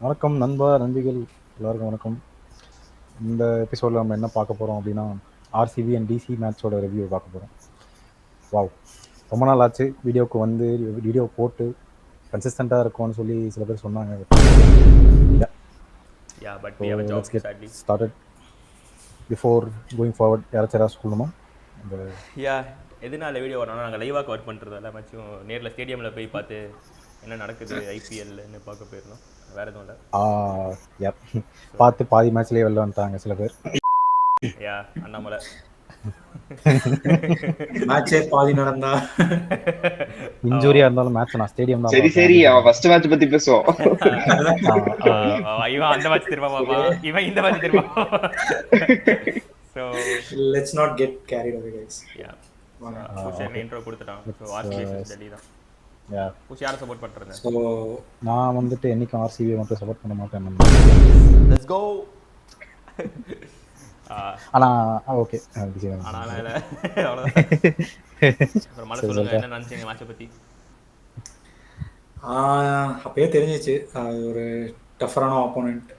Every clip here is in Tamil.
வணக்கம் நண்பா நண்பிகள் எல்லாருக்கும் வணக்கம். இந்த எபிசோடில் நம்ம என்ன பார்க்க போகிறோம் அப்படின்னா ஆர்சிபி அண்ட் டிசி மேட்சோட ரிவ்யூ பார்க்க போகிறோம். வாவ், ரொம்ப நாள் ஆச்சு வீடியோவுக்கு வந்து வீடியோ போட்டு கன்சிஸ்டண்ட்டாக இருக்கும்னு சொல்லி சில பேர் சொன்னாங்க. Let's get started. Before going forward யாராச்சும் சொல்லணுமா? எதனால வீடியோ வரணும், நாங்கள் லைவாக கவர் பண்ணுறதால மச்சும் நேரில் ஸ்டேடியமில் போய் பார்த்து என்ன நடக்குது ஐபிஎல்னு பார்க்க போயிருந்தோம். வேறு எதுவும் இல்லை. பார்த்து பாதி மேட்ச்லேயே வெளில வந்துட்டாங்க சில பேர். அண்ணாமலை மேட்சே பாதி நடந்தா இன்ஜூரியா இருந்தாலும் மேட்ச் நான் ஸ்டேடியம் தான். சரி அவன் ஃபர்ஸ்ட் மேட்ச் பத்தி பேசுவோம். இவன் அந்த மேட்ச் திரும்ப பாப்பான், இவன் இந்த மேட்ச் திரும்ப. So let's not get carried away guys. Intro கொடுத்துட்டான். ஸோ ஆர்சிபி டெல்லி தான். புஷ் யாரை சப்போர்ட் பண்ணுறேன்? ஸோ நான் வந்துட்டு என்னைக்கும் ஆர்சிபி மட்டும் சப்போர்ட் பண்ண மாட்டேன். Let's go. ஆனால் ஓகே, ஆனால் இல்லை அவ்வளோதான். அப்புறம் மழை சொல்லுங்க, என்ன நினச்சிங்க மேட்சை பற்றி? அப்பயே தெரிஞ்சிச்சு ஒரு டஃபரான opponent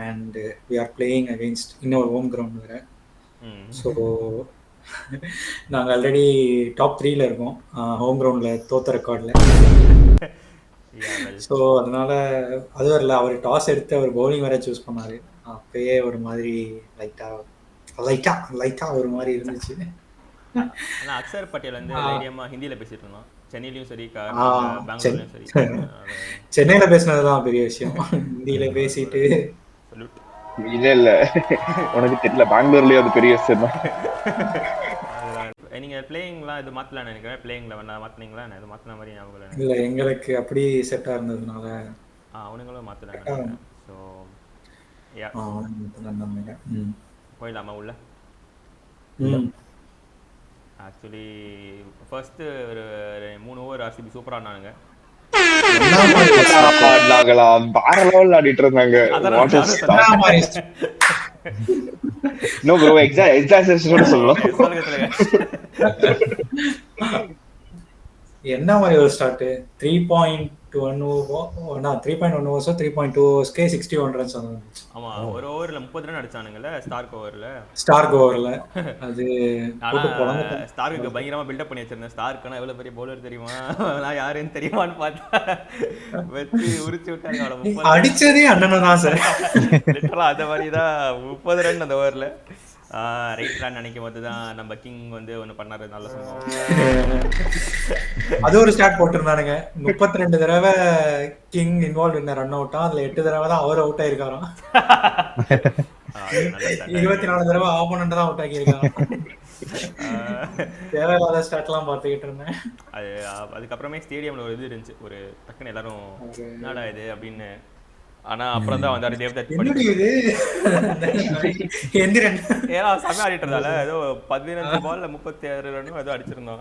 and we are playing against இன்னொரு ஹோம் கிரவுண்ட் வேறு. ஸோ நாங்கள் ஆல்ரெடி டாப் 3ல இருக்கோம் ஹோம் கிரவுண்டில் தோத்த ரெக்கார்டில். ஸோ அதனால அதுவும் இல்லை, அவர் டாஸ் எடுத்து அவர் பவுலிங் வேற சூஸ் பண்ணார். அப்பயே ஒரு மாதிரி லைட்டாக ஒரு மாதிரி இருந்துச்சு. ஆனால் அக்ஷர் பட்டேல் வந்து தைரியமாக ஹிந்தியில் பேசிட்டு இருந்தோம். சென்னையிலையும் சரி பெங்களூர்லையும் சரி. சென்னையில் பேசினதுதான் பெரிய விஷயம். ஹிந்தியில் பேசிட்டு இல்ல உனக்கு தெரியல, பெங்களூர்லயும் அது பெரிய விஷயம் தான். நீங்கள் பிளேயிங்லாம் இது மாற்றலான்னு நினைக்கிறேன். பிளேயிங்கில் வேணா மாற்றினீங்களா? இது மாற்றின மாதிரி ஞாபகம் இல்லை, எங்களுக்கு அப்படி செட்டாக இருந்ததுனால அவனுங்களும் மாற்றலாங்க. ஸோ போயிடலாமா உள்ள? ஆக்சுவலி ஃபர்ஸ்ட் ஒரு 3 ஓவர் ஆர்சிபி சூப்பராக ஆனானுங்க. வேற லெவல்ல ஆடிட்டு இருந்தாங்க. நோ ப்ரோ, எக்ஸாக்ட் சொல்லலாம். என்ன மாதிரி ஒரு ஸ்டார்ட் 3.1 ஓவர்ஸோ 3.2 ஓவர்ஸ்க்கே 61 ரன்ஸ் வந்துச்சு. ஆமா, ஒரு ஓவர்ல 30 ரன் அடிச்சானுங்கல்ல ஸ்டார்க் ஓவர்ல. அது ஸ்டார்க்கு பயங்கரமா பில்டப் பண்ணி வச்சிருந்தேன். ஸ்டார்க்னா எவ்வளவு பெரிய பவுலர் தெரியுமா, நான் யாருன்னு தெரியுமான்னு பார்த்தா வெச்சு உரிச்சு விட்டாங்க. அடிச்சதே அண்ணன் தான் சார். லிட்டரலா அந்த மாதிரி தான் 30 ரன் அந்த ஓவர்ல. ரைட் ரன் நினைக்கும் போது தான் நம்ம கிங் வந்து ஒன்று பண்ணாரு. நல்ல சம்பவம். அது ஒரு ஸ்டார்ட் போட்டிருந்தானுங்க. 32 தடவை கிங் இன்வால்வ் இந்த ரன் அவுட்டா, அதுல 8 தடவை தான் அவர் அவுட் ஆயிருக்காராம். 24 தடவை ஆப்போனன்ட் தான் அவுட் ஆகியிருக்காங்க. தேவையில்லாத ஸ்டார்ட் எல்லாம் பார்த்துக்கிட்டு இருந்தேன். அதுக்கப்புறமே ஸ்டேடியம்ல ஒரு இது இருந்துச்சு, ஒரு டக்குன்னு எல்லாரும் என்னடா இது அப்படின்னு. ஆனா அப்புறம் தான் வந்தாரு தேவ்தத். ஏன்னா செம்ம ஆடிட்டு இருந்தால ஏதோ 15 பால்ல 36 ரன் ஏதோ அடிச்சிருந்தோம்.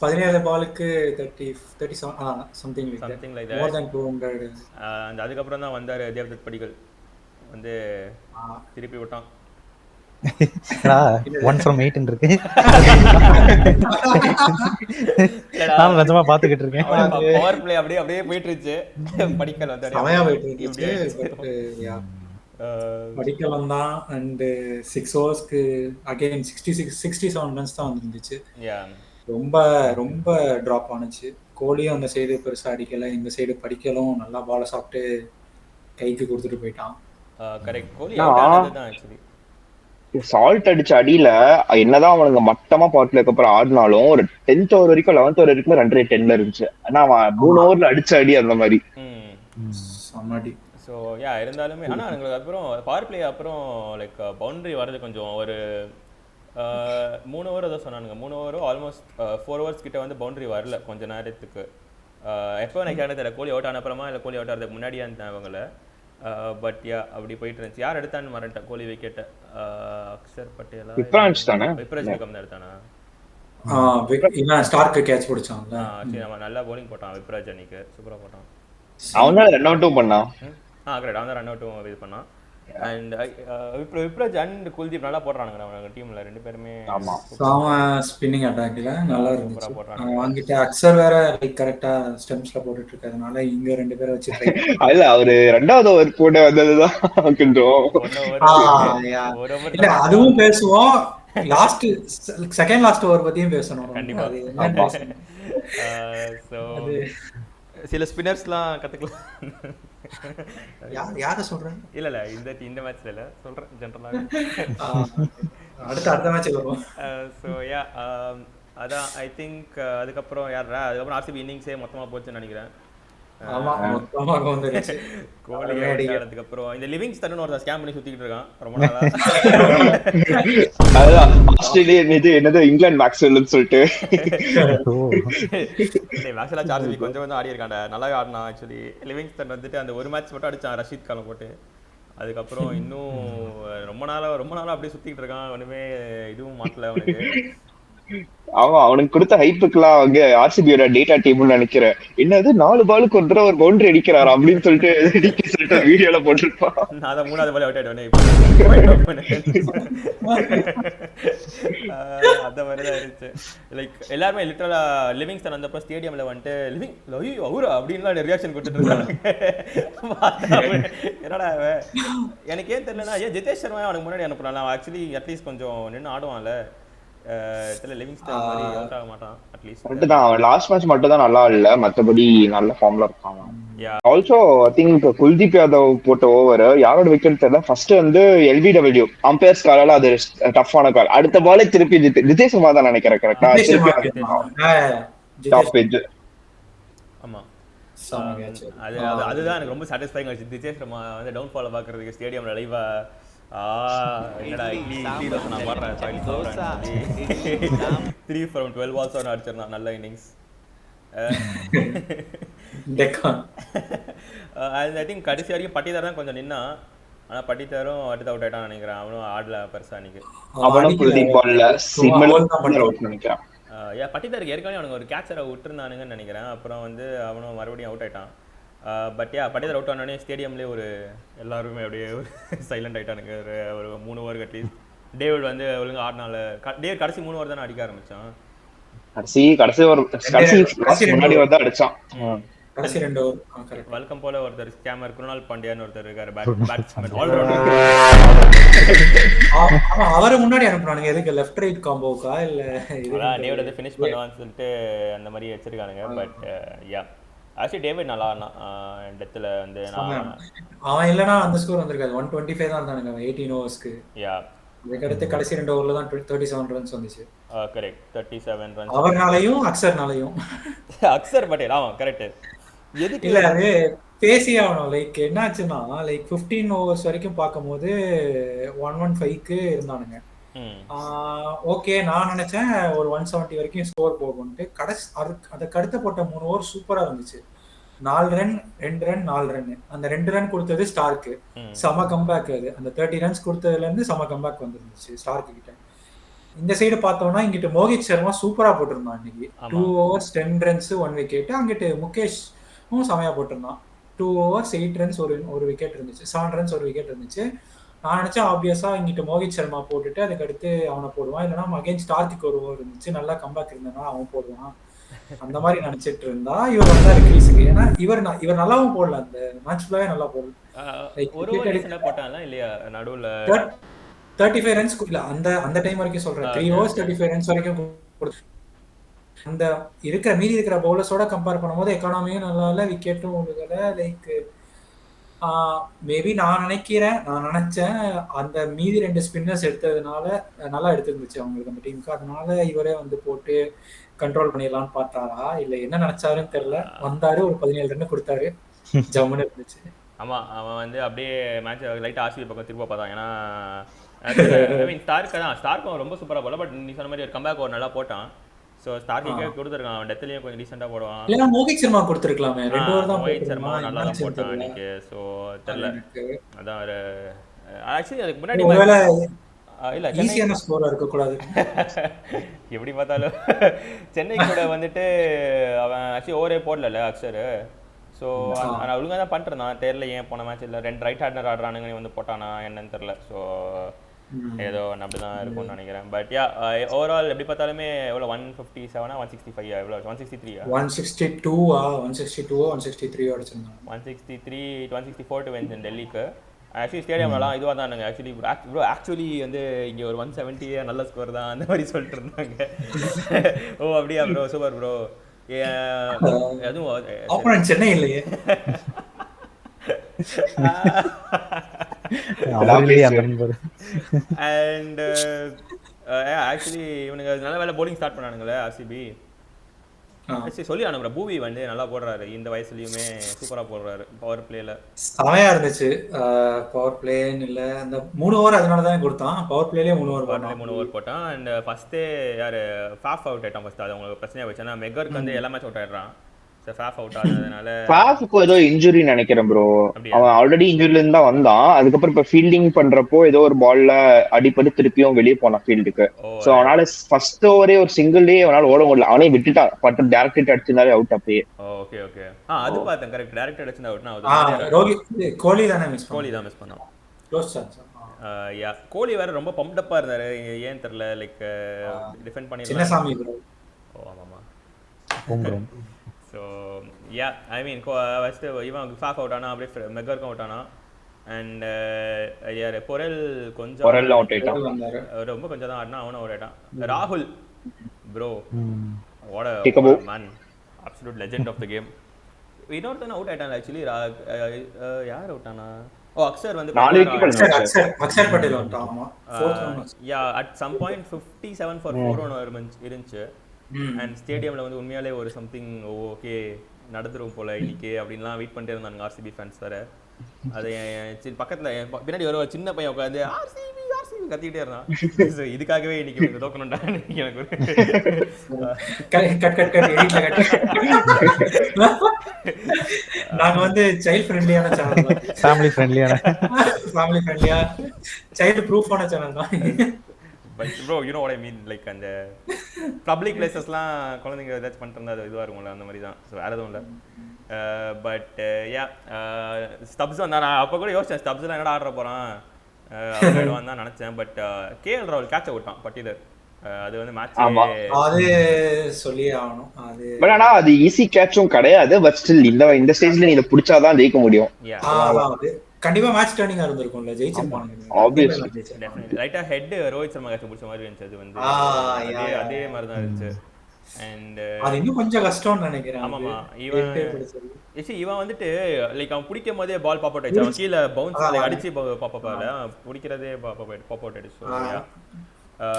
17 பாலுக்கு 37 சம்திங் லைக் மோர் தென் 200. அதுக்கப்புறம் தான் வந்தாரு தேவ்தத் படிக்கல் வந்து திருப்பி விட்டான். 1 from 8 இருக்கு. நான் நிஜமா பாத்துக்கிட்டு இருக்கேன். பவர் பிளே அப்படியே போயிட்டு இருந்துச்சு. படிக்கல் வந்து சமயா போயிட்டு இருந்துச்சு. படிக்கல் வந்தான் அண்ட் 6 ஓவர்ஸ்க்கு அகைன் 67 ரன்ஸ் தான் வந்துருந்துச்சு. ரொம்ப ரொம்ப டிராப் ஆனிச்சு. கோலியும் அந்த சைடு பெருசா அடிக்கல, இந்த சைடு படிக்கலும் நல்லா பால சாப்பிட்டு கைக்கு கொடுத்துட்டு போயிட்டான். கரெக்ட். கோலி அவுட் ஆனது தான் ஆக்சுவலி. சால்ட் அடிச்ச அடியில என்னதான் அவனுங்க மட்டமா பவர் பிளேக்கு அப்புறம் ஆடினாலும் ஒரு 10th ஓவர் வரைக்கும் 11th ஓவர் வரைக்கும் ரன் ரேட் 10ல இருந்துச்சு. ஆனா அவன் 3 ஓவர்ல அடிச்ச அடி அந்த மாதிரி. ஸோ இருந்தாலுமே ஆனா எங்களுக்கு அப்புறம் பவர் பிளே அப்புறம் லைக் பவுண்டரி வர்றது கொஞ்சம் ஒரு 3 ஓவர் தான் சொன்னானுங்க. 3 ஓவரும் ஆல்மோஸ்ட் 4 ஓவர்ஸ் கிட்ட வந்து பவுண்டரி வரல கொஞ்ச நேரத்துக்கு. எப்போ எனக்கு தெரியல, கோலி அவுட் ஆன அப்புறமா இல்லை கோலி அவுட் ஆகிறதுக்கு முன்னாடியே அவங்கள. பட் அப்படி போயிட்டு இருந்துச்சு. யார் எடுத்தான்னு மறந்துட்டேன் கோலி விக்கெட்டை. அக்ஷர் பட்டேலா விப்ராஜ் பேகம் தான் எடுத்தானா? Stark catch பிடிச்சான். சரி, அவன் நல்லா பவுலிங் போட்டான் விப்ராஜ் அன்னைக்கு, சூப்பராக போட்டான். அவன் தான் ரன் அவுட்டும் பண்ணான். கரெக்ட், அவன் தான் ரன் அவுட்டும் இது பண்ணான். அண்ட் விப்ராஜ் அண்ட் குல்தீப் நல்லா போடுறானுங்க நம்ம டீம்ல ரெண்டு பேருமே. ஆமா ஸ்பின்னிங் அட்டாக்ல நல்லா சூப்பரா இருந்துச்சு. போடுறானுங்க. வாங்கிட்டு அக்சர் வேற லைக் கரெக்டா ஸ்டெம்ஸ்ல போட்டுட்டு இருக்கிறதுனால இங்க ரெண்டு பேரை வச்சு ட்ரை அதுல அவரு 2வது ஓவர் போட வந்ததுதான் கொஞ்சம் இல்ல அதுவும் பேசுவோம். லாஸ்ட் செகண்ட் லாஸ்ட் ஓவர் பத்தியும் பேசணும் கண்டிப்பா. அது என்ன சோ சில ஸ்பின்னர்ஸ்லாம் கத்துக்கலாம். யார சொல்றேன்? இல்ல இந்த மேட்ச்ல இல்ல சொல்றேன் ஜெனரலா. அடுத்த மேட்ச் வருவோம். சோ யா அதான் ஐ திங்க் அதுக்கப்புறம் யாரா அதுக்கப்புறம் ஆர்சிபி இன்னிங்ஸே மொத்தமா போச்சுன்னு நினைக்கிறேன். ஆமா மொத்தமா வந்துருச்சு. கோலி அடிக்கிறதுக்கு அப்புறம் இந்த லிவிங்ஸ்டன் ஒரு ஸ்கேம் பண்ணி சுத்திட்டு இருக்கான் ரொம்ப நாளா. அதான் ஆஸ்திரேலியன் என்னது இங்கிலாந்து மேக்ஸ்வெல்னு சொல்லிட்டு மேக்ஸ்வெல் ஆர்சிபி கொஞ்சம் ஆடி இருக்கான்டா, நல்லாவே ஆடினான். ஆக்சுவலி லிவிங்ஸ்டன் வந்துட்டு அந்த ஒரு மேட்ச் மட்டும் அடிச்சான் ரஷீத் கானை போட்டு. அதுக்கப்புறம் இன்னும் ரொம்ப நாளா அப்படியே சுத்திட்டு இருக்கான். ஒண்ணுமே இதுவும் மாட்டல அவனுக்கு. ஆமா அவனுக்கு கொடுத்த ஹைப்புக்குலாம் அவங்க ஆர்சிபியோட டேட்டா டீம்னு நினைக்கிறேன். என்னது 4 பாலுக்கு ஒரு தடவை ஒரு பவுண்டரி அடிக்கிறாரு அப்படின்னு சொல்லிட்டு வீடியோல போட்டிருப்பான். நான் அதை 3வது பால் அவுட் ஆயிடுவேன். அந்த மாதிரிதான் இருந்துச்சு. லைக் எல்லாருமே லிட்டரலா லிவிங்ஸ்டன் வந்தப்போ ஸ்டேடியம்ல வந்துட்டு லிவிங் அவரா அப்படின்னு ரியாக்ஷன் கொடுத்துட்டு இருக்காங்க. என்னடா எனக்கு ஏன் தெரியலன்னா ஏன் ஜிதேஷ் சர்மா அவனுக்கு முன்னாடி அனுப்புறான். ஆக்சுவலி அட்லீஸ்ட் கொஞ்சம் நின்று ஆடுவான்ல. லிவிங்ஸ்டன் மாதிரி அவுட் ஆக மாட்டான். அட்லீஸ்ட் கரெக்ட் தான். அவன் லாஸ்ட் மேட்ச் மட்டும் தான் நல்லா இல்ல, மத்தபடி நல்ல ஃபார்ம்ல இருக்கான். Also I think Kuldeep Yadav போட்ட ஓவர் யாரோட விக்கெட் தெரியல. ஃபர்ஸ்ட் வந்து எல்பிடபிள்யூ அம்பையர்ஸ் காலால அது டஃப்பான கால். அடுத்த பாலே திருப்பி ஜிதேஷ் சர்மா தான் நினைக்கிறேன் கரெக்டா டாப் பேஜ். ஆமா அதுதான் எனக்கு ரொம்ப சாட்டிஸ்ஃபைங் ஆச்சு. ஜிதேஷ் சர்மா வந்து டவுன் ஃபாலோ பாக்குறதுக்கு ஸ்டேடியம்ல லைவா என்னடா இட்லி தோசை நான் பாடுறேன் 3 from 12 balls அடிச்சிருந்தான். நல்ல இன்னிங்ஸ். ஐ திங்க் கடைசி வரைக்கும் பட்டிதார் தான் கொஞ்சம் நின்னா. ஆனா பட்டிதாரும் அடுத்து அவுட் ஆயிட்டான்னு நினைக்கிறேன். அவனும் ஆடல பெருசா அன்னைக்கு. பட்டிதாருக்கு ஏற்கனவே அவனுக்கு ஒரு கேட்சரை விட்டுருந்தானுங்கன்னு நினைக்கிறேன். அப்புறம் வந்து அவனும் மறுபடியும் அவுட் ஆயிட்டான். பட் பட்டிதார் அவுட் ஆனோடனே ஸ்டேடியம்லேயே ஒரு எல்லாருமே அப்படியே சைலண்ட் ஆகிட்டானுங்க. ஒரு 3 ஓவர் அட்லீஸ்ட். டேவிட் வந்து ஒழுங்காக ஆடினால டேவிட் கடைசி 3 ஓவர் தானே அடிக்க ஆரம்பிச்சான். வழக்கம் போல ஒருத்தர் ஸ்கேமர் குருணால் பாண்டியான்னு ஒருத்தர் இருக்காரு, பேட்ஸ்மேன் ஆல்ரவுண்டர். அவரை முன்னாடி அனுப்புறானுங்க எதுக்கு? லெஃப்ட் ரைட் காம்போக்கா இல்ல டேவிட் வந்து ஃபினிஷ் பண்ணுவான்னு சொல்லிட்டு அந்த மாதிரி வச்சிருக்கானுங்க. பட் யா ஆக்சுவலி டேவிட் நல்லா ஆடினான். டெத்தில் வந்து அவன் இல்லைனா அந்த ஸ்கோர் வந்திருக்காது. 125 தான் இருந்தானுங்க 18 ஓவர்ஸ்க்கு. யா அதுக்கடுத்து கடைசி 2 ஓவர்ல தான் 37 ரன்ஸ் வந்துச்சு. Correct 37 runs. அவர்னாலையும் அக்சர்னாலையும். அக்சர் பட்டேல் ஆமா கரெக்ட். எதுக்கு இல்ல அது பேசியே ஆகணும். லைக் என்னாச்சுன்னா லைக் 15 ஓவர்ஸ் வரைக்கும் பார்க்கும்போது 115க்கு இருந்தானுங்க. ஓகே நான் நினைச்சேன் ஒரு 170 வரைக்கும் ஸ்கோர் போகும்ட்டு. கடைசி அதுக்கு அடுத்த போட்ட 3 ஓவர் சூப்பரா இருந்துச்சு. 4 ரன் 2 ரன் 4 ரன். அந்த 2 ரன் கொடுத்தது ஸ்டார்க்கு. செம கம்பேக். அது அந்த 30 ரன்ஸ் கொடுத்ததுல இருந்து செம கம்பேக் வந்துருந்துச்சு ஸ்டார்க்கு கிட்ட. இந்த சைடு பார்த்தோம்னா இங்கிட்டு மோகித் சர்மா சூப்பரா போட்டிருந்தான் இன்னைக்கு. 2 overs 10 runs 1 wicket. அங்கிட்டு முகேஷும் செமையா போட்டிருந்தான். 2 overs 8 runs ஒரு விக்கெட் இருந்துச்சு. 7 runs ஒரு விக்கெட் இருந்துச்சு. நான் நினைச்சேன் ஆப்வியஸா இங்கிட்டு மோகித் சர்மா போட்டுட்டு அதுக்கடுத்து அவனை போடுவான். இல்லைன்னா அகைன் ஸ்டார்க்கு ஒரு ஓவர் இருந்துச்சு, நல்லா கம்பேக் இருந்தானா அவன் போடுவான் அந்த மாதிரி நினைச்சிட்டு இருந்தா இவர் வந்தாரு கிரீஸுக்கு. ஏன்னா இவர் நல்லாவும் போடல, அந்த மேட்ச் ஃபுல்லாவே நல்லா போடல. 35 ரன்ஸ் இல்ல அந்த டைம் வரைக்கும் சொல்றேன். 3 overs 35 ரன்ஸ் வரைக்கும் அந்த இருக்கிற மீதி இருக்கிற பவுலர்ஸோட கம்பேர் பண்ணும்போது எக்கானமியும் நல்லா இல்ல, விக்கெட்டும் ஒழுகல. லைக் மேபி நான் நினைச்சேன் அந்த மீதி 2 ஸ்பின்னர்ஸ் எடுத்ததுனால நல்லா எடுத்துருந்துச்சு அவங்களுக்கு அந்த டீமுக்கு. அதனால இவரே வந்து போட்டு கண்ட்ரோல் பண்ணிடலாம்னு பார்த்தாரா இல்ல என்ன நினைச்சாருன்னு தெரியல. வந்தாரு ஒரு 17 ரன் கொடுத்தாரு, ஜம்முன்னு இருந்துச்சு. ஆமா அவன் வந்து அப்படியே மேட்ச் லைட் ஆர்சிபி பக்கம் திரும்ப பார்த்தான். ஏன்னா ஸ்டார்க்கும் ரொம்ப சூப்பரா போல. பட் நீ சொன்ன மாதிரி ஒரு கம்பேக் ஒரு நல்லா போட்டான். சோ ஸ்டார்க்கிங்கே கொடுத்துருக்கான். அவன் டெத்லயும் கொஞ்சம் டீசெண்டா போடுவான். இல்ல மோகித் சர்மா கொடுத்துருக்கலாமே. 2 ஓவர் தான் மோகித் சர்மா நல்லா தான் போட்டான் இன்னைக்கு. சோ தெரியல அதான் ஒரு ஆக்சுவலி அதுக்கு முன்னாடி இல்ல ஈஸியான ஸ்கோரா இருக்க கூடாது. எப்படி பார்த்தாலும் சென்னை கூட வந்துட்டு அவன் ஆக்சுவலி ஓவரே போடல அக்சர். ஸோ நான் ஒழுங்காக தான் பண்ணிட்டுருந்தான். தெரியல ஏன் போன மேட்ச் இல்லை 2 ரைட் ஹேண்டர் ஆடுறானுங்க வந்து போட்டானா என்னன்னு தெரில. ஸோ ஏதோ அப்படி தான் இருக்கும்னு நினைக்கிறேன். பட் யா ஓவரால் எப்படி பார்த்தாலுமே எவ்வளோ 157 165 எவ்வளோ 163 163 அடிச்சிருந்தாங்க. 163 164 டு வின்ஸ் டெல்லிக்கு. ஆக்சுவலி ஸ்டேடியம்லாம் இதுவாக தான் நாங்கள் ஆக்சுவலி வந்து இங்கே ஒரு 170 நல்ல ஸ்கோர் தான் அந்த மாதிரி சொல்லிட்டு இருந்தாங்க. ஓ அப்படியா ப்ரோ, சூப்பர் ப்ரோ. அதுவும் சென்னை இல்லையே. அண்ட் ஆக்சுவலி இவனுங்க நல்ல வேலை போலிங் ஸ்டார்ட் பண்ணானுங்களே ஆர்சிபி. சொல்லி அனுப்புற பூவி வந்து நல்லா போடுறாரு, இந்த வயசுலயுமே சூப்பரா போடுறாரு. பவர் பிளேல செமையா இருந்துச்சு. பவர் பிளேன்னு இல்ல, அந்த 3 ஓவர் அதனால தான் கொடுத்தான். பவர் பிளேலயே 3 ஓவர் போட்டான். அண்ட் ஃபர்ஸ்டே யாரு ஃபாஃப் அவுட் ஆயிட்டான் ஃபர்ஸ்ட். அது உங்களுக்கு பிரச்சனையா போச்சு. ஏன்னா மெகருக்கு வந்து எல்லா மேட்ச் அவுட் ஆயிடுறான். ஃபாஃப் அவுட் ஆனதுனால ஃபாஃப்க்கு ஏதோ இன்ஜுரி நினைக்கிறேன் ப்ரோ. அவன் ஆல்ரெடி இன்ஜுரில இருந்து தான் வந்தான். அதுக்கப்புறம் இப்ப ஃபீல்டிங் பண்றப்போ ஏதோ ஒரு பால்ல அடிப்பட்டு திருப்பியும் வெளியே போனான் ஃபீல்டுக்கு. சோ அவனால ஃபர்ஸ்ட் ஓவரே ஒரு சிங்கிள்லே அவனால ஓட முடியல. அவனே விட்டுட்டான். பட் டைரக்ட் ஹிட் அடிச்சனாலே அவுட் அப்பயே. Okay okay. அது பார்த்தேன் கரெக்ட். டைரக்ட் அடிச்சனா அவுட்னா கோலி தானே மிஸ் பண்ணான். Close chance. யா கோலி வேற ரொம்ப பம்ப்ட் அப்பா இருந்தாரு. ஏன் தெரியல, லைக் டிஃபெண்ட் பண்ணி சின்னசாமி ப்ரோ. ஓ ஆமாமா. ஸோ யா ஐ மீன் ஃபர்ஸ்ட் இவன் ஃபாஃப் அவுட் ஆனா, அப்படியே மெகருக்கும் அவுட் ஆனா. அண்ட் யார் பொரல் கொஞ்சம் அவுட் ஆயிட்டான். ரொம்ப கொஞ்சம் தான் ஆடினா, அவனும் அவுட் ஆயிட்டான். ராகுல் bro what a man, absolute legend of the game. இன்னொருத்தன் அவுட் ஆயிட்டான் ஆக்சுவலி. யார் அவுட் ஆனா? ஓ அக்ஷர் வந்து அக்ஷர் பட்டேல் வந்துட்டான். ஆமா யா அட் சம் பாயிண்ட் 57 for 4 இருந்துச்சு. அண்ட் ஸ்டேடியம்ல வந்து உண்மையாலே ஒரு சம்திங் ஓகே நடந்துரும் போல இன்னைக்கு அப்படின்லாம் வெயிட் பண்ணிட்டே இருந்தாங்க ஆர்சிபி ஃபேன்ஸ் வேற. அது பக்கத்துல பின்னாடி ஒரு சின்ன பையன் உட்காந்து ஆர்சிபி ஆர்சிபி கத்திக்கிட்டே இருந்தான். இதுக்காகவே இன்னைக்கு தோக்கணும்டா எனக்கு நாங்க வந்து சைல்ட் ஃப்ரெண்ட்லியான சேனல் தான். ஃபேமிலி ஃப்ரெண்ட்லியா சைல்ட் ப்ரூஃபான சேனல் தான். But bro, you know what I mean, like அந்த பப்ளிக் பிளேசஸ்லாம் குழந்தைங்க ஏதாச்சும் பண்ணிட்டு இருந்தா அது இதுவாக இருக்கும்ல, அந்த மாதிரி தான். ஸோ வேறு எதுவும் இல்லை. பட் யா ஸ்டப்ஸ் வந்தா நான் அப்போ கூட யோசிச்சேன், ஸ்டப்ஸ்லாம் என்னடா ஆடுற போகிறான் அப்படின்னு தான் நினச்சேன். பட் கேஎல் ராகுல் கேட்ச விட்டான் பட்டியலர். அது வந்து மேட்ச் அது சொல்லியே ஆகணும். அது பட் ஆனா அது ஈஸி கேட்சும் கிடையாது. பட் ஸ்டில் இந்த ஸ்டேஜ்ல நீ இத பிடிச்சாதான் ஜெயிக்க முடியும். கண்டிப்பா மேட்ச் டர்னிங்கா இருந்திருக்கும்ல, ஜெயிச்சிருப்பாங்க ஆப்வியஸ்லி. டெஃபினெட்லி ரைட்டா ஹெட் ரோஹித் சர்மா கேட்ச் பிடிச்ச மாதிரி இருந்துச்சு. அது வந்து அதே மாதிரி தான் இருந்துச்சு. அண்ட் அது இன்னும் கொஞ்சம் கஷ்டம்னு நினைக்கிறேன். ஆமாமா இவன் வந்துட்டு லைக் அவன் பிடிக்கும் போதே பால் பாப் அவுட் ஆயிடுச்சு. அவன் கீழே பவுன்ஸ் லைக் அடிச்சு பாப் அப் ஆகல, பிடிக்கிறதே பாப் அவுட் ஆயிடுச்சு.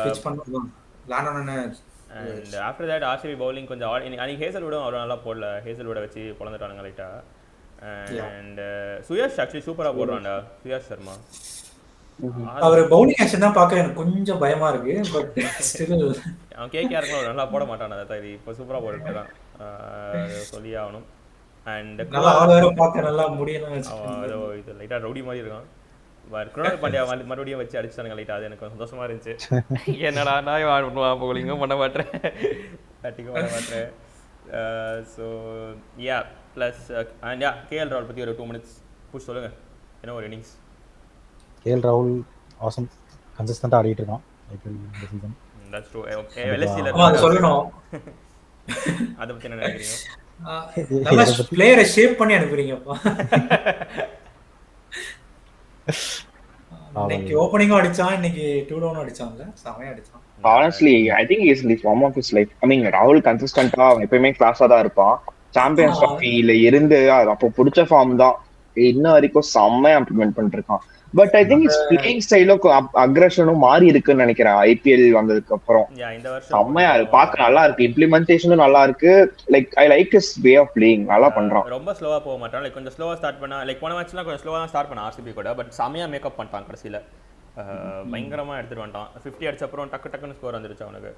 பிட்ச் பண்ணலாம் லாண்டோனே. And after that RCB bowling கொஞ்சம் அன்னைக்கு ஹேசல்வுடும் அவர் நல்லா போடல. ஹேசல்வுட வச்சு பொழந்துட்டானுங்க லைட்டா. அண்ட் சுயஷ் ஆக்சுவலி சூப்பரா போடுறான்டா சுயஷ் சர்மா. அவர் பவுலிங் ஆக்ஷன் தான் பார்க்க எனக்கு கொஞ்சம் பயமா இருக்கு. பட் ஸ்டில் அவன் கேகேஆருக்கு நல்லா போட மாட்டான். அதான் இது இப்போ சூப்பரா போட்டுறான், சொல்லி ஆகணும். அண்ட் நல்லா ஆளு பார்க்க நல்லா முடியல. இது லைட்டா ரவுடி மாதிரி இருக்கான். குருணால் பாண்டியா மறுபடியும் வச்சு அடிச்சானுங்க லைட்டா. அது எனக்கு சந்தோஷமா இருந்துச்சு. என்னடா நான் பண்ணுவான், பவுலிங்கும் பண்ண மாட்டேன், பேட்டிங்கும் பண்ண மாட்டேன். So yeah plus and yeah KL ராகுல் பற்றி ஒரு 2 minutes புஷ் சொல்லுங்கள். என்ன ஒரு இன்னிங்ஸ்? கேஎல் ராகுல் ஆசம் கன்சிஸ்டன்ட்டாக ஆடிட்டு இருக்கான் ஐபிஎல் இந்த சீசன். That's true. எல்எஸ்சில சொல்லணும். அத பத்தி என்ன நினைக்கிறீங்க? நல்லா பிளேயரை ஷேப் பண்ணி அனுப்புறீங்கப்பா. இன்னைக்கு ஓபனிங்கும் அடிச்சான், இன்னைக்கு 2 டவுன் அடிச்சான்ல, செமையா அடிச்சான். Honestly, I think he is in the form of his life. I mean, ராகுல் கன்சிஸ்டன்ட்டா எப்பயுமே கிளாஸா தான் இருப்பான். சாம்பியன்ஸ் ட்ராஃபில இருந்து அப்போ பிடிச்ச ஃபார்ம் தான் இன்ன வரைக்கும் செம்மையா இம்ப்ளிமெண்ட் பண்ணிருக்கான். But I think it's playing ஸ்டைலும் அக்ரஷனும் மாறி இருக்குன்னு நினைக்கிறேன் ஐபிஎல் வந்ததுக்கு அப்புறம். செம்மையா இருக்கு, பார்க்க நல்லா இருக்கு, இம்ப்ளிமெண்டேஷனும் நல்லா இருக்கு. Like I like his way of playing. நல்லா பண்றான். ரொம்ப ஸ்லோவா போக மாட்டான். லைக் கொஞ்சம் ஸ்லோவா ஸ்டார்ட் பண்ணா, லைக் போன மேட்ச்லாம் கொஞ்சம் ஸ்லோவா தான் ஸ்டார்ட் பண்ணா ஆர்சிபி கூட. பட் செம்மையா மேக்கப் பண்ணிட்டான் கடைசியில. பயங்கரமா எடுத்துட்டு வந்துட்டான். 50 அடிச்ச அப்புறம் டக்குன்னு ஸ்கோர் வந்துருச்சு அவனுக்கு.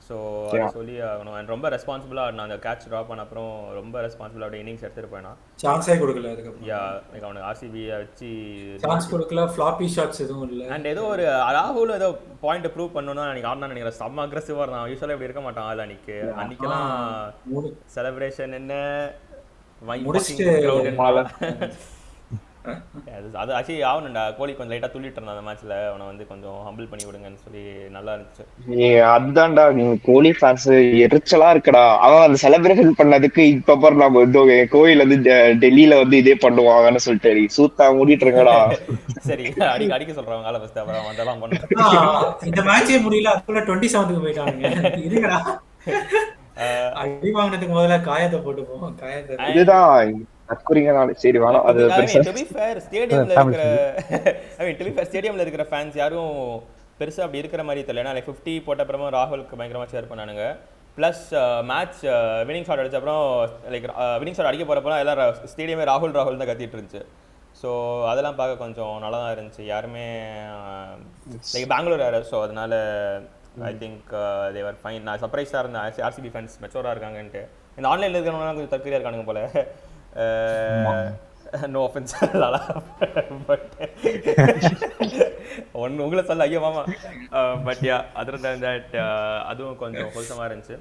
ஸோ அதை சொல்லி ஆகணும். அண்ட் ரொம்ப ரெஸ்பான்சிபிளாக ஆடினா. அந்த கேட்ச் ட்ராப் பண்ண அப்புறம் ரொம்ப ரெஸ்பான்சிபிளாக அப்படியே இன்னிங்ஸ் எடுத்துட்டு போயினான். சான்ஸே கொடுக்கல அதுக்கப்புறம். யா லைக் அவனுக்கு ஆர்சிபியை வச்சு சான்ஸ் கொடுக்கல, ஃப்ளாப்பி ஷாட்ஸ் எதுவும் இல்லை. அண்ட் ஏதோ ஒரு ராகுல் ஏதோ பாயிண்ட் ப்ரூவ் பண்ணணும்னு அன்னைக்கு ஆடினா நினைக்கிறேன். செம்ம அக்ரெசிவாக இருந்தான். யூஸ்வலாக இப்படி இருக்க மாட்டான். அது அன்னைக்கெல்லாம் செலிப்ரேஷன் என்ன அது ஆக்சுவலி ஆகணும்டா. கோலி கொஞ்சம் லைட்டா துள்ளிட்டு இருந்தான் அந்த மேட்ச்ல. அவனை வந்து கொஞ்சம் ஹம்பிள் பண்ணி விடுங்கன்னு சொல்லி நல்லா இருந்துச்சு. அதான்டா கோலி ஃபேன்ஸ் எரிச்சலா இருக்குடா. அவன் அந்த செலிப்ரேஷன் பண்ணதுக்கு இப்ப பாரு நம்ம வந்து கோயில் வந்து டெல்லியில வந்து இதே பண்ணுவாங்கன்னு சொல்லிட்டு சூத்தா மூடிட்டு இருக்கடா. சரி அடிக்க சொல்றாங்க ஆள ஃபர்ஸ்ட் அப்புறம் அதெல்லாம் பண்ணு. இந்த மேட்சே முடியல அதுக்குள்ள 27க்கு போயிட்டானுங்க. இதுங்கடா அடி வாங்கினதுக்கு முதல்ல காயத்தை போட்டு போவோம். காயத்தை இதுதான் சரி வேணாம். அது ஸ்டேடியம்ல இருக்கிற ஃபேன்ஸ் யாரும் பெருசா அப்படி இருக்கிற மாதிரி தெரியல. ஏன்னா 50 போட்ட அப்புறமா ராகுலுக்கு பயங்கரமா ஷேர் பண்ணானுங்க. பிளஸ் மேட்ச் வினிங் ஷாட் அடிச்ச அப்புறம் லைக் வினிங் ஷாட் அடிக்க போறப்ப எல்லாரும் ஸ்டேடியமே ராகுல் தான் கத்திட்டு இருந்துச்சு. ஸோ அதெல்லாம் பார்க்க கொஞ்சம் நல்லா தான் இருந்துச்சு. யாருமே லைக் பெங்களூர் யாரு, ஸோ அதனால I think they var fine. நான் சர்ப்ரைஸாக இருந்தேன் ஆர்சிபி ஃபேன்ஸ் மெச்சோராக இருக்காங்கன்ட்டு. இந்த ஆன்லைனில் இருக்கிறவங்க கொஞ்சம் தற்கொலையாக இருக்கானுங்க போல. நோ ஆஃபென்ஸ் பட் உங்களை சொல்ல ஐயோ மாமா. But yeah other than that அதுவும் கொஞ்சம் ஹோல்சமாக இருந்துச்சு.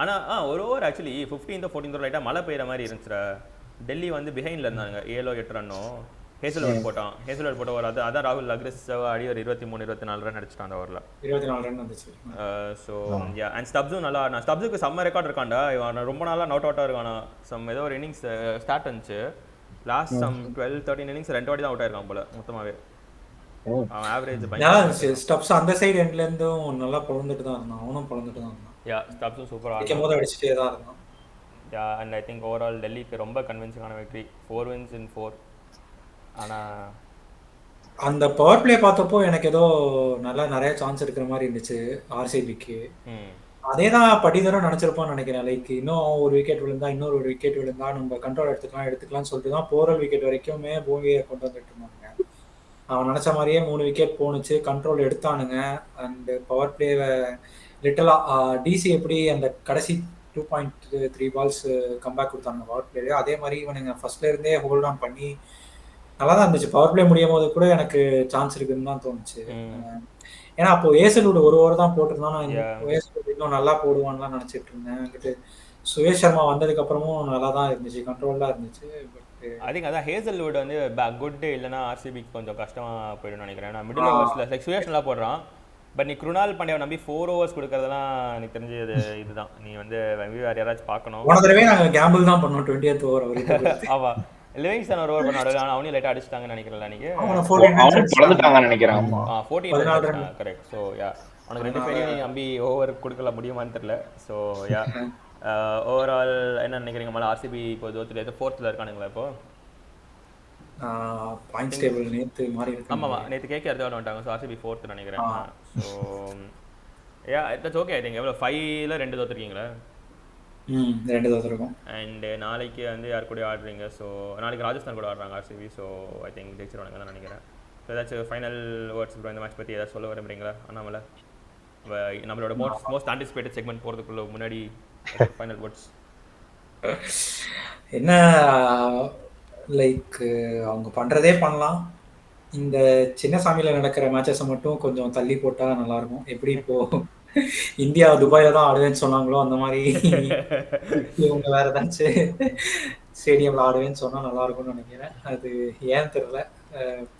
ஆனால் ஒரு ஓவர் ஆக்சுவலி 15th 14th லைட்டாக மழை பெய்கிற மாதிரி இருந்துச்சுடா. டெல்லி வந்து பிஹைண்டில் இருந்தாங்க 7-8 ரன்னும். ஹேசல்வுட் போட்ட ஓவர் அதான் ராகுல் அக்ரெசிவாக ஆடி ஒரு 23-24 ரன் அடிச்சிட்டான் அந்த ஓவரில். 24 ரன் வந்துச்சு. ஸோ யா அண்ட் ஸ்டப்ஸும் நல்லா நான் ஸ்டப்ஸுக்கு செம்ம ரெக்கார்ட் இருக்கான்டா. இவன் ரொம்ப நாளாக நாட் அவுட்டாக இருக்கானா. ஏதோ ஒரு இன்னிங்ஸ் ஸ்டார்ட் இருந்துச்சு லாஸ்ட் 12-13 இன்னிங்ஸ் 2 வாட்டி தான் அவுட் ஆயிருக்கான் போல மொத்தமாகவே. அவன் ஆவரேஜ் ஸ்டப்ஸ் அந்த சைடு எண்ட்ல இருந்தும் நல்லா பொழந்துட்டு தான் இருந்தான். அவனும் பொழந்துட்டு தான் இருந்தான். யா ஸ்டப்ஸும் சூப்பராக அடிச்சுட்டே தான் இருந்தான். Yeah and I think overall டெல்லிக்கு ரொம்ப கன்வின்சிங்கான வெற்றி. 4 wins in 4. ஆனால் அந்த பவர் பிளே பார்த்தப்போ எனக்கு ஏதோ நல்லா நிறைய சான்ஸ் இருக்கிற மாதிரி இருந்துச்சு ஆர்சிபிக்கு. அதே தான் படிதரும் நினைச்சிருப்பான்னு நினைக்கிறேன். லைக் இன்னும் ஒரு விக்கெட் விழுந்தா இன்னொரு ஒரு விக்கெட் விழுந்தா நம்ம கண்ட்ரோல் எடுத்துக்கலாம்னு சொல்லிட்டு தான் போரல் விக்கெட் வரைக்குமே போகியை கொண்டு வந்துட்டு இருந்தாங்க. அவன் நினைச்ச மாதிரியே 3 விக்கெட் போணுச்சு. கண்ட்ரோல் எடுத்தானுங்க. அண்ட் பவர் பிளேவை லிட்டலா டிசி எப்படி அந்த கடைசி 2.3 பால்ஸ் கம்பேக் கொடுத்தாங்க பவர் பிளேல, அதே மாதிரி இவனுங்க ஃபர்ஸ்ட்ல இருந்தே ஹோல்ட் ஆன் பண்ணி நல்லா தான் இருந்துச்சு. பவர் பிளே முடியும் போது கூட எனக்கு சான்ஸ் இருக்குன்னு தான் தோணுச்சு. ஏன்னா அப்போ ஏசலோட ஒரு ஓவர் தான் போட்டிருந்தான். நான் ஏசலோட இன்னும் நல்லா போடுவான்லாம் நினைச்சிட்டு இருந்தேன். அங்கிட்டு சுரேஷ் சர்மா வந்ததுக்கு அப்புறமும் நல்லா தான் இருந்துச்சு, கண்ட்ரோல் தான் இருந்துச்சு. பட் அதான் ஹேசல்வுட் வந்து குட் இல்லைன்னா ஆர்சிபிக்கு கொஞ்சம் கஷ்டமா போயிடும்னு நினைக்கிறேன். நான் மிடில் ஓவர்ஸ்ல லைக் சுரேஷ் நல்லா போடுறான். பட் நீ குருணால் பாண்டியாவை நம்பி 4 overs கொடுக்கறதெல்லாம் எனக்கு தெரிஞ்சது இதுதான். நீ வந்து வேற யாராச்சும் பார்க்கணும். போன தடவை நாங்க கேம்பிள் தான் பண்ணோம் 20th ஓவர் வரைக்கும். ஆமா லிவிங்ஸ்டன் ஒரு ஓவர் பண்ணாரு. ஆனா அவனே லைட்டா அடிச்சிட்டாங்கன்னு நினைக்கிறேன். நீங்க அவன பறந்துட்டாங்கன்னு நினைக்கிறேன். ஆமா 14 கரெக்ட். சோ யா உனக்கு ரெண்டு பேரையும் நீ நம்பி ஓவர் கொடுக்கல முடியுமான்னு தெரியல. சோ யா ஓவரால் என்ன நினைக்கிறீங்க? மேல ஆர்சிபி இப்போ தோத்துல 4th இருக்கானுங்களா இப்போ? பாயிண்ட்ஸ் டேபிள் நேத்து மாறி இருக்கு. ஆமாமா நேத்து கேகேஆர் தான் வந்துட்டாங்க. சோ ஆர்சிபி 4th நினைக்கிறேன். So yeah it's okay. I think எவ்வளவு 5ல 2 தோத்துறீங்களா? 2 தோத்துறோம். அண்ட் நாளைக்கு வந்து யார் கூட ஆடுறீங்க? ஸோ நாளைக்கு ராஜஸ்தான் கூட ஆடுறாங்க ஆர்சிபி. ஸோ ஐ திங்க் ஜெயிச்சிருவாங்க தான் நினைக்கிறேன். ஸோ ஏதாச்சும் ஃபைனல் வேர்ட்ஸ் ப்ரோ இந்த மேட்ச் பற்றி ஏதாச்சும் சொல்ல விரும்புறீங்களா? அண்ணாமலை நம்மளோட மோஸ்ட் ஆன்டிசிபேட்டட் செக்மெண்ட் போகிறதுக்குள்ள முன்னாடி ஃபைனல் வேர்ட்ஸ் என்ன? லைக் அவங்க பண்றதே பண்ணலாம். இந்த சின்னசாமியில் நடக்கிற மேட்சஸை மட்டும் கொஞ்சம் தள்ளி போட்டால் நல்லாயிருக்கும். எப்படி இப்போ இந்தியா துபாயில தான் ஆடுவேன்னு சொன்னாங்களோ அந்த மாதிரி இவங்க வேற ஏதாச்சும் ஸ்டேடியம்ல ஆடுவேன்னு சொன்னா நல்லா இருக்கும்னு நினைக்கிறேன். அது ஏன்னு தெரியல.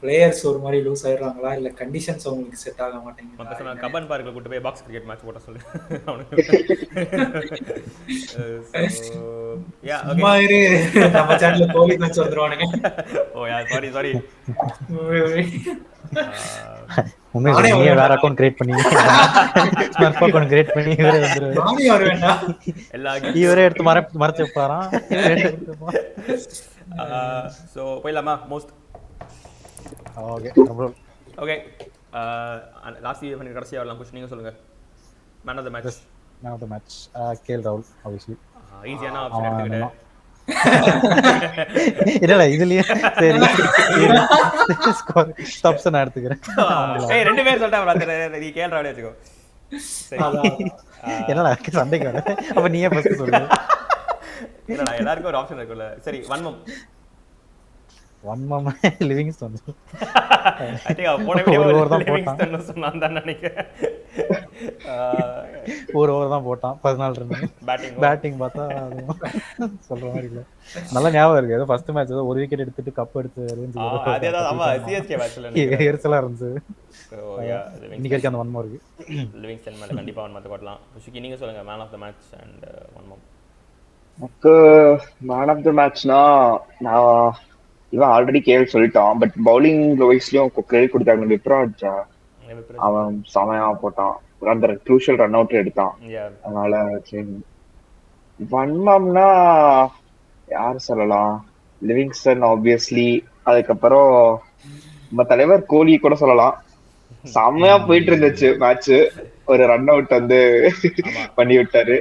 பிளேயர்ஸ் ஒரு மாதிரி லூஸ் ஆயிடுறாங்களா இல்ல கண்டிஷன்ஸ் அவங்களுக்கு செட் ஆக மாட்டேங்குது. கபன் பார்க்ல கூட்டி போய் பாக்ஸ் கிரிக்கெட் மேட்ச் போட சொல்லு. நம்ம சேனல்ல கோலி மேட்ச் வந்துருவானுங்க. ஓ யா சாரி உண்மையிலேயே வேற அக்கவுண்ட் கிரியேட் பண்ணி ஸ்மார்ட் அக்கவுண்ட் கிரியேட் பண்ணி இவரே வந்துருவாரு. நானே வரவேண்டா இவரே எடுத்து மறைச்சு வைப்பாராம். சோ போயிடலாமா? மோஸ்ட் ஓகே லாஸ்ட் இயர் பண்ணி கடைசியா வரலாம். குஷ் நீங்க சொல்லுங்க. Man of the match KL ராகுல் ஆப்வியஸ்லி. ஈஸியான ஆப்ஷன் எடுத்துக்கிட்டேன். இல்ல இதுலயே சரி ஸ்டாப்ஸ் நான் எடுத்துக்கிறேன். ஏய் ரெண்டு பேர் சொல்லிட்டா நீ கேஎல் ராகுல் வெச்சுக்கோ. சரி என்னடா சண்டைக்கு வர? அப்ப நீயே ஃபர்ஸ்ட் சொல்லு. இல்லடா எல்லாருக்கும் ஒரு ஆப்ஷன் இருக்குல்ல. சரி வன்மம் ஒன் மாமா லிவிங்ஸ்டன் ஐ திங்க் போன வீடியோ லிவிங்ஸ்டன் சொன்னான் தான் நினைக்கிறேன். ஒரு ஓவர் தான் போட்டான் 14 ரன். பேட்டிங் பார்த்தா சொல்ற மாதிரி இல்லை. நல்லா ஞாபகம் இருக்கு. ஏதோ ஃபர்ஸ்ட் மேட்ச் ஏதோ ஒரு விக்கெட் எடுத்துட்டு கப் எடுத்து எரிச்சலா இருந்துச்சு. இன்னைக்கு வரைக்கும் அந்த ஒன் மோர் இருக்கு. லிவிங்ஸ்டன் மேல கண்டிப்பா ஒன் மாத்த போடலாம். சுஷிகி நீங்க சொல்லுங்க man of the match and one more. எனக்கு மேன் ஆஃப் த மேட்ச்னா நான் இவன் ஆல்ரெடி கேள் சொல்லிட்டான். பட் பவுலிங் வைஸ்லயும் கிரெடிட் கொடுத்தாங்க. விப்ராஜ் அவன் செமையா போட்டான். அந்த க்ரூஷியல் ரன் அவுட் எடுத்தான். அதனால வன்மம்னா யாரு சொல்லலாம்? Livingstone obviously. அதுக்கப்புறம் நம்ம தலைவர் கோலி கூட சொல்லலாம். செம்மையா போயிட்டு இருந்துச்சு மேட்ச். ஒரு ரன் அவுட் வந்து பண்ணி விட்டாரு.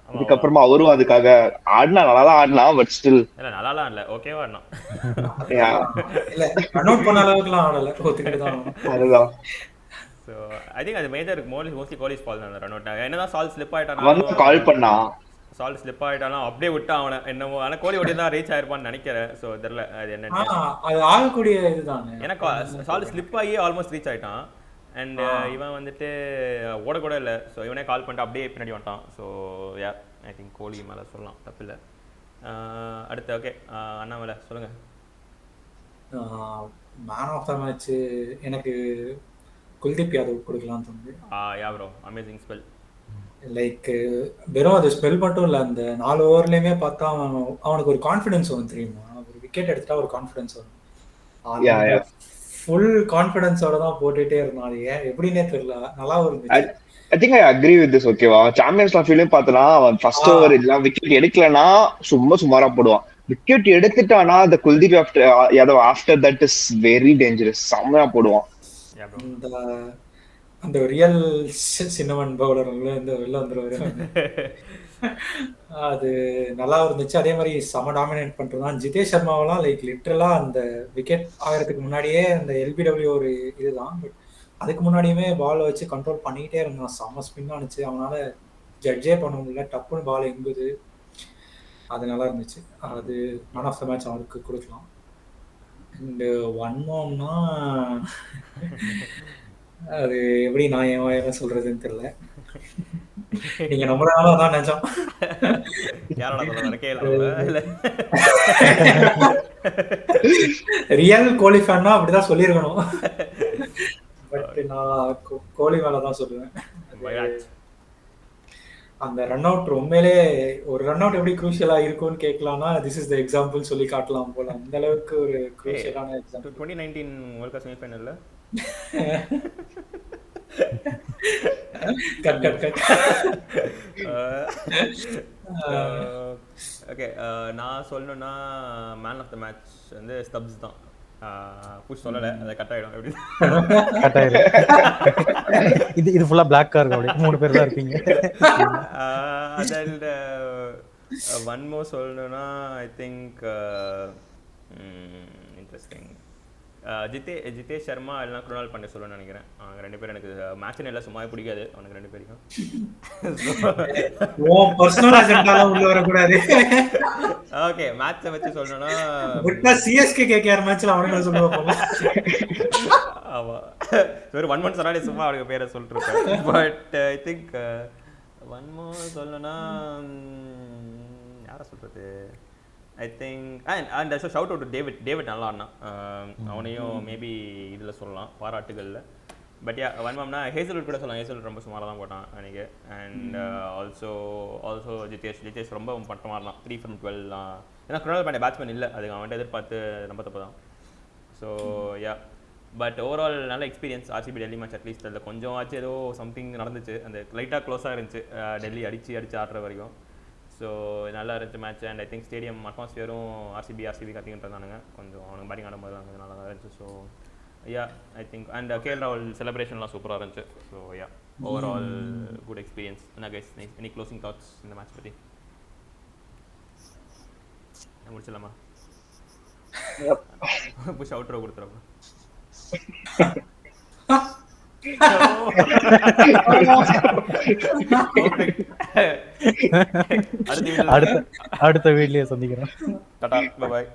அதுக்கப்புறமா அவரும் அதுக்காக ஆடினா நல்லாதான் ஆடலாம். பட் ஸ்டில் நல்லாலாம் இல்ல, ஓகேவா ஆடலாம். இல்ல ரன் அவுட் பண்ண அளவுக்குலாம் ஆடல, ஒத்துக்கிட்டு தான். அதுதான். சோ ஐ திங்க் அது மேஜர் மோஸ்ட்லி கோலிஸ் ஃபால் தான் ரன் அவுட். என்னதான் சால் ஸ்லிப் ஆயிட்டானா வந்து கால் பண்ணா, சால் ஸ்லிப் ஆயிட்டானா அப்படியே விட்டா அவனை என்னமோ. ஆனா கோலி ஓடி தான் ரீச் ஆயிருப்பான்னு நினைக்கிறேன். சோ தெரியல அது என்னன்னு. அது ஆகக்கூடிய இதுதானே. எனக்கு சால் ஸ்லிப் ஆகி ஆல்மோஸ்ட் ரீச் ஆயிட்டான். அண்ட் இவன் வந்துட்டு ஓடக்கூட இல்லை. ஸோ இவனே கால் பண்ணிட்டு அப்படியே பின்னாடி வந்துட்டான். ஸோ யா ஐ திங்க் கோலி மேலே சொல்லலாம், தப்பில்லை. அடுத்து ஓகே அண்ணாமலை சொல்லுங்கள். மேன் ஆஃப் த மேட்ச் எனக்கு குல்தீப் யாதவ் கொடுக்கலாம்னு தோணுது. யா ப்ரோ, அமேசிங் ஸ்பெல். லைக் வெறும் அது ஸ்பெல் மட்டும் இல்லை, அந்த 4 ஓவர்லேயுமே பார்த்தா அவனுக்கு ஒரு கான்ஃபிடன்ஸ் வரும் தெரியுமா. ஒரு விக்கெட் எடுத்துட்டா ஒரு கான்ஃபிடன்ஸ் வரும். ஃபுல் கான்ஃபிடன்ஸோட தான் போட்டுட்டே இருந்தான். அது ஏன் எப்படின்னே தெரியல, நல்லா இருந்துச்சு. I think I agree with this. ஓகேவா, சாம்பியன்ஸ் ட்ராஃபிலயும் பார்த்தனா அவன் ஃபர்ஸ்ட் ஓவர் எல்லாம் விக்கெட் எடுக்கலனா சும்மாரா போடுவான். விக்கெட் எடுத்துட்டானா அந்த Kuldeep Yadav after that is very dangerous. செம்மையா போடுவான். அந்த ரியல் சின்னவன் பவுலர் இந்த வெளில வந்துருவாரு. அது நல்லா இருந்துச்சு. அதே மாதிரி செம டாமினேட் பண்றதுதான் ஜிதேஷ் சர்மாவெல்லாம். லைக் லிட்டரலா அந்த விக்கெட் ஆகிறதுக்கு முன்னாடியே அந்த எல்பிடபிள்யூ ஒரு இதுதான். பட் அதுக்கு முன்னாடியுமே பால் வச்சு கண்ட்ரோல் பண்ணிக்கிட்டே இருந்தான். செம்ம ஸ்பின் ஆனிச்சு. அவனால ஜட்ஜே பண்ண முடியல. டப்புன்னு பால் எங்குது. அது நல்லா இருந்துச்சு. அது மேன் ஆஃப் த மேட்ச் அவருக்கு கொடுக்கலாம். அண்ட் ஒன் மோர்னா அது எப்படி நான் ஏன் சொல்றதுன்னு தெரியல. நீங்க நம்மளால அதான் நிஜம். ரியல் கோலி ஃபேன்னா அப்படிதான் சொல்லிருக்கணும். பட் நான் கோலி மேலதான் சொல்லுவேன். அந்த ரன் அவுட் உண்மையிலே ஒரு ரன் அவுட் எப்படி குரூஷியலா இருக்கும்னு கேட்கலாம்னா திஸ் இஸ் த எக்ஸாம்பிள் சொல்லி காட்டலாம் போல. அந்த அளவுக்கு ஒரு குரூஷியலான எக்ஸாம்பிள். 2019 வேர்ல்ட் கப் செமிஃபைனல்ல ஓகே நான் சொல்லணும்னா மேன் ஆஃப் த மேட்ச் வந்து ஸ்டப்ஸ் தான். புஷ் சொல்லலை, அதை கட் ஆகிடும். எப்படி கட் ஆயிடும். இது ஃபுல்லாக பிளாக் கார் அப்படி 3 பேர் தான் இருப்பீங்க. அதில் ஒன் மோர் சொல்லணும்னா I think interesting Jitesh Sharma இல்லைனா குருணால் பாண்டே சொல்லணும்னு நினைக்கிறேன். அவங்க 2 பேரும் எனக்கு மேட்ச் எல்லாம் சும்மாவே பிடிக்காது அவனுக்கு 2 பேருக்கும். ஓகே மேட்சை வச்சு சொல்லணும்னா சிஎஸ்கே கேகேஆர் மேட்ச்ல அவனுக்கு சொல்லுவாங்க. ஆமா ஒரு 1 மந்த் சொன்னாலே சும்மா அவனுக்கு பேரை சொல்லிட்டு இருப்பேன். But I think one more சொல்லணும்னா யாரை சொல்றது, I think and shout out to David நல்லா ஆடினான். அவனையும் மேபி இதில் சொல்லலாம் பாராட்டுகளில். பட் யா ஒன் மம்னா ஹேசல்வுட் கூட சொல்லலாம். ஹேசல்வுட் ரொம்ப சுமாராக தான் போட்டான் அன்றைக்கி. அண்ட் ஆல்சோ ஜிதேஷ் ரொம்ப பட்டமாக இருந்தான். 3 from 12. ஏன்னா குருணால் பாண்டே பேட்ஸ்மேன் இல்லை, அதுக்கு அவன்கிட்ட எதிர்பார்த்து ரொம்ப தப்பு தான். ஸோ யா பட் ஓவரால் நல்ல experience. RCB Delhi match at least அதில் கொஞ்சம் ஆச்சு ஏதோ சம்திங் நடந்துச்சு. அந்த லைட்டாக க்ளோஸாக இருந்துச்சு டெல்லி அடித்து ஆடுற வரைக்கும். ஸோ நல்லா இருந்துச்சு match. And I think stadium அட்மாஸ்பியரும் ஆர்சிபி கற்றுக்கிட்டு இருந்தானுங்க. கொஞ்சம் அவனுக்கு பேட்டிங் ஆடும்போது கொஞ்சம் நல்லா தான் இருந்துச்சு. So yeah I think and KL ராகுல் செலிப்ரேஷன்லாம் சூப்பராக இருந்துச்சு. So yeah overall good experience. என்ன கைஸ், எனி க்ளோசிங் தாட்ஸ் இந்த மேட்ச் பற்றி முடிச்சிடலாமா? புஷ் அவுட் ரோ கொடுத்துறோம். அடுத்த வீட்லயே சந்திக்கிறேன். Tata bye bye.